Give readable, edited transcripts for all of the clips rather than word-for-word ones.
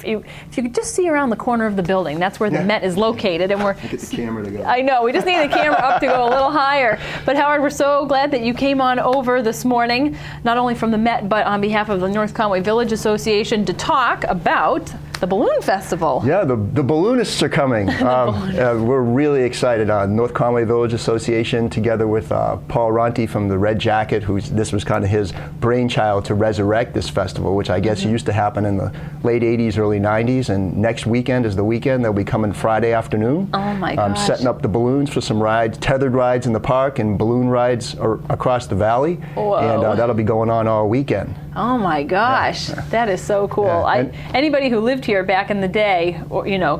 If you could just see around the corner of the building, that's where the Met is located, and we're. Get the camera to go. I know, we just need the camera up to go a little higher. But Howard, we're so glad that you came on over this morning, not only from the Met, but on behalf of the North Conway Village Association, to talk about the Balloon Festival. Yeah, the balloonists are coming. We're really excited. North Conway Village Association, together with Paul Ronti from the Red Jacket, this was kind of his brainchild to resurrect this festival, which I guess used to happen in the late 80s, early 90s. And next weekend is the weekend. They'll be coming Friday afternoon. Oh my gosh. Setting up the balloons for some rides, tethered rides in the park and balloon rides across the valley. Whoa. And that'll be going on all weekend. Oh my gosh, that is so cool. Yeah. Anybody who lived here back in the day,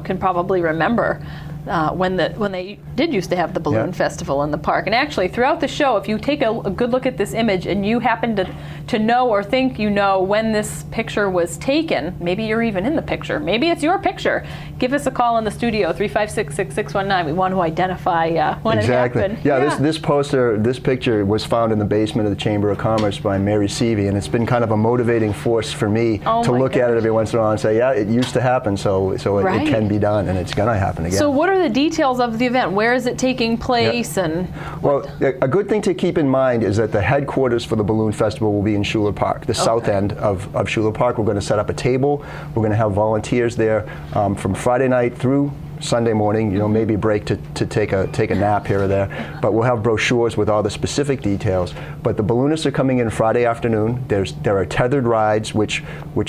can probably remember when they did used to have the Balloon Festival in the park. And actually, throughout the show, if you take a good look at this image and you happen to know or think you know when this picture was taken, maybe you're even in the picture, maybe it's your picture, give us a call in the studio, 356-6619. We want to identify when it happened. Yeah, this picture was found in the basement of the Chamber of Commerce by Mary Seavey, and it's been kind of a motivating force for me to look at it every once in a while and say, yeah, it used to happen, so it can be done, and it's going to happen again. So what are the details of the event? Where is it taking place? And well, a good thing to keep in mind is that the headquarters for the Balloon Festival will be in Schuler Park, the south end of Schuler Park. We're going to set up a table. We're going to have volunteers there from Friday night through Sunday morning, maybe a break to take a nap here or there. But we'll have brochures with all the specific details. But the balloonists are coming in Friday afternoon. There are tethered rides, which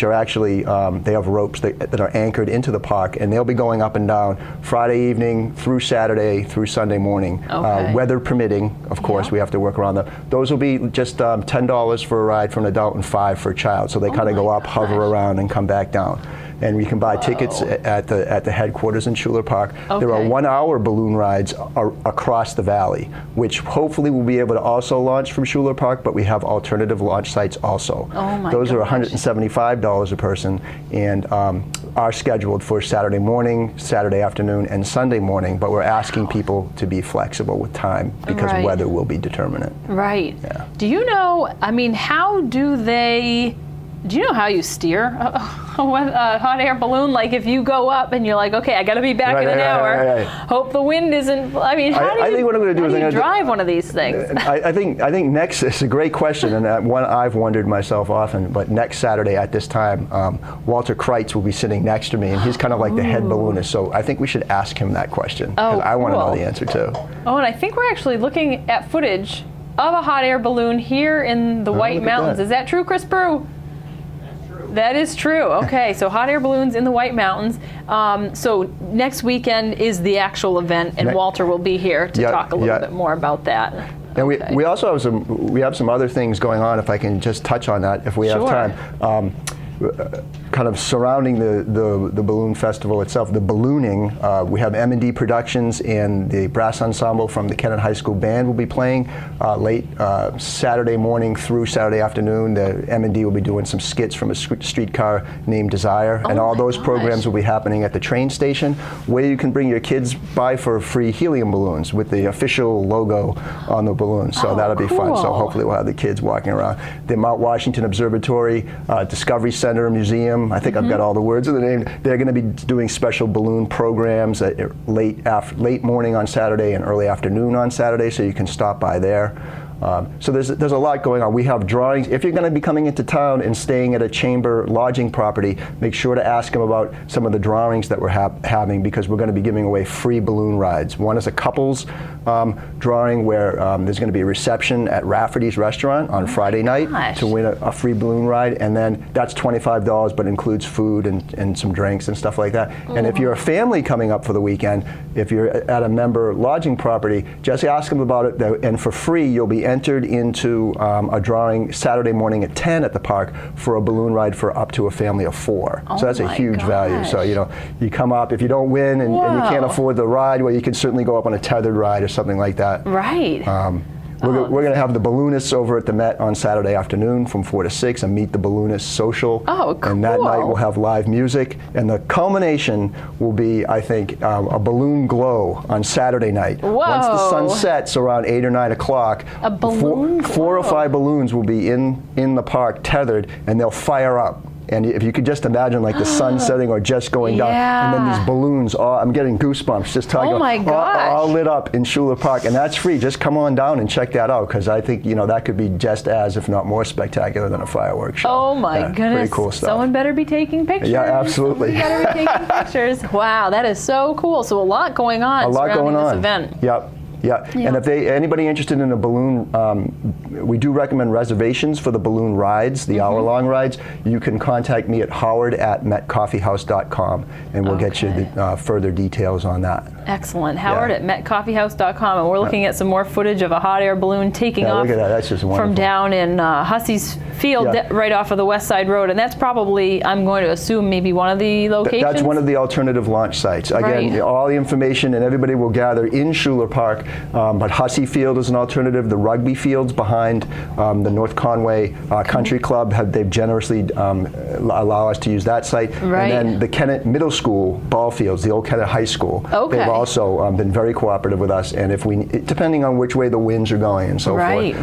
are actually, they have ropes that are anchored into the park, and they'll be going up and down Friday evening through Saturday through Sunday morning. Okay. Weather permitting, of course, we have to work around them. Those will be just $10 for a ride for an adult and $5 for a child. So they kind of go up, hover around, and come back down. And you can buy tickets at the headquarters in Schuler Park. Okay. There are 1-hour balloon rides across the valley, which hopefully we'll be able to also launch from Schuler Park, but we have alternative launch sites also. Oh my Those gosh. are $175 a person, and are scheduled for Saturday morning, Saturday afternoon, and Sunday morning, but we're asking people to be flexible with time because weather will be determinant. Right. Yeah. Do you know, do you know how you steer a hot air balloon? Like if you go up and you're like, okay, I got to be back in an hour. Right. Hope the wind isn't. I mean, how do you drive one of these things? I think next, it's a great question, and one I've wondered myself often. But next Saturday at this time, Walter Kreitz will be sitting next to me, and he's kind of like the head balloonist. So I think we should ask him that question because I want to know the answer too. Oh, and I think we're actually looking at footage of a hot air balloon here in the White Mountains. Is that true, Chris Brew? That is true. Okay, so hot air balloons in the White Mountains. So next weekend is the actual event, and Walter will be here to talk a little bit more about that. And we also have some other things going on. If I can just touch on that, if we have time. Kind of surrounding the Balloon Festival itself, the ballooning, we have M&D Productions, and the brass ensemble from the Kennet High School Band will be playing late Saturday morning through Saturday afternoon. The M&D will be doing some skits from a streetcar named Desire, and all those programs will be happening at the train station, where you can bring your kids by for free helium balloons with the official logo on the balloon. So that'll be fun. So hopefully we'll have the kids walking around. The Mount Washington Observatory, Discovery Center, Museum, I think I've got all the words of the name. They're going to be doing special balloon programs at late morning on Saturday and early afternoon on Saturday, so you can stop by there. So there's a lot going on. We have drawings. If you're going to be coming into town and staying at a chamber lodging property, make sure to ask them about some of the drawings that we're having, because we're going to be giving away free balloon rides. One is a couples drawing where there's going to be a reception at Rafferty's Restaurant on Friday night to win a free balloon ride, and then that's $25, but includes food and some drinks and stuff like that. And if you're a family coming up for the weekend, if you're at a member lodging property, just ask them about it, and for free you'll be entered into a drawing Saturday morning at 10 at the park for a balloon ride for up to a family of 4. So that's a huge value. So you come up, if you don't win and you can't afford the ride, well, you can certainly go up on a tethered ride or something like that. Right. We're going to have the balloonists over at the Met on Saturday afternoon from 4 to 6, a Meet the Balloonists social. Oh, cool. And that night we'll have live music. And the culmination will be, I think, a balloon glow on Saturday night. Whoa. Once the sun sets around 8 or 9 o'clock, a balloon 4 or 5 balloons will be in the park tethered, and they'll fire up. And if you could just imagine like the sun setting or just going down, and then these balloons, I'm getting goosebumps just telling you, my gosh. all lit up in Schuler Park, and that's free. Just come on down and check that out, because I think that could be just as, if not more, spectacular than a fireworks show. Oh my goodness! Pretty cool stuff. Someone better be taking pictures. Yeah, absolutely. Someone better be taking pictures. Wow, that is so cool. So a lot going on. A lot going on. This event. Yep. Yeah, and if anybody interested in a balloon, we do recommend reservations for the balloon rides, the hour-long rides. You can contact me at howard@metcoffeehouse.com, and we'll get you the further details on that. Excellent. Howard at metcoffeehouse.com, and we're looking at some more footage of a hot air balloon taking off look at that. That's just wonderful. from down in Hussey's Field, right off of the West Side Road, and that's probably, I'm going to assume, maybe one of the locations? That's one of the alternative launch sites. Again, all the information and everybody will gather in Schuler Park, but Hussey Field is an alternative. The rugby fields behind the North Conway Country Club, they've generously allow us to use that site. Right. And then the Kennett Middle School ball fields, the old Kennett High School, they've also been very cooperative with us, and depending on which way the winds are going and so forth,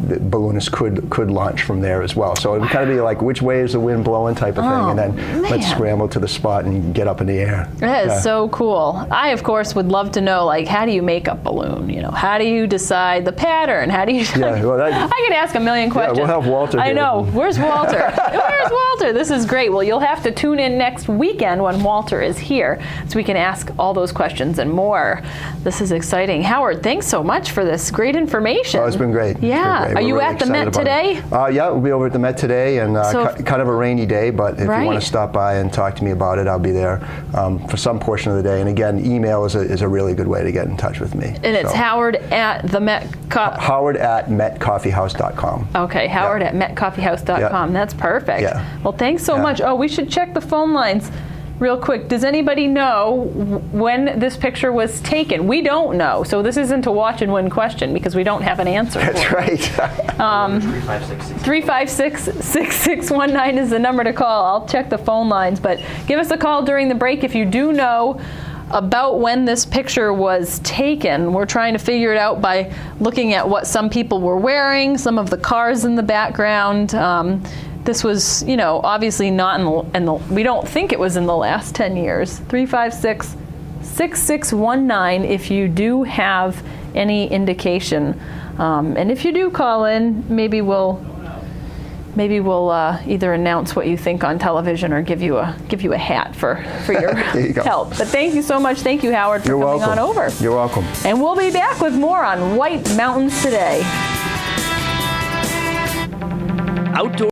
the balloonists could launch from there as well. So it would kind of be like, which way is the wind blowing type of thing, and then let's scramble to the spot and get up in the air. That is so cool. I, of course, would love to know, like, how do you make a balloon? How do you decide the pattern? How do you? I could ask a million questions. Yeah, we'll have Walter here. I know. Where's Walter? Where's Walter? This is great. Well, you'll have to tune in next weekend when Walter is here, so we can ask all those questions and more. This is exciting. Howard, thanks so much for this great information. Oh, it's been great. Yeah. Been great. Are you really at the Met today? Yeah, we'll be over at the Met today, and kind of a rainy day, but if you want to stop by and talk to me about it, I'll be there for some portion of the day. And again, email is a really good way to get in touch with me. And it's Howard at the Met Howard at metcoffeehouse.com. Okay, Howard at metcoffeehouse.com. That's perfect. Yeah. Well, thanks so much. Oh, we should check the phone lines real quick. Does anybody know when this picture was taken? We don't know, so this isn't a watch and win question because we don't have an answer. That's right. 356-6619 is the number to call. I'll check the phone lines, but give us a call during the break if you do know about when this picture was taken. We're trying to figure it out by looking at what some people were wearing, some of the cars in the background. This was, obviously not we don't think it was in the last 10 years. 356-6619 if you do have any indication. And if you do call in, maybe we'll either announce what you think on television or give you a hat for your help. But thank you so much. Thank you, Howard, for coming on over. You're welcome. And we'll be back with more on White Mountains Today. Outdoor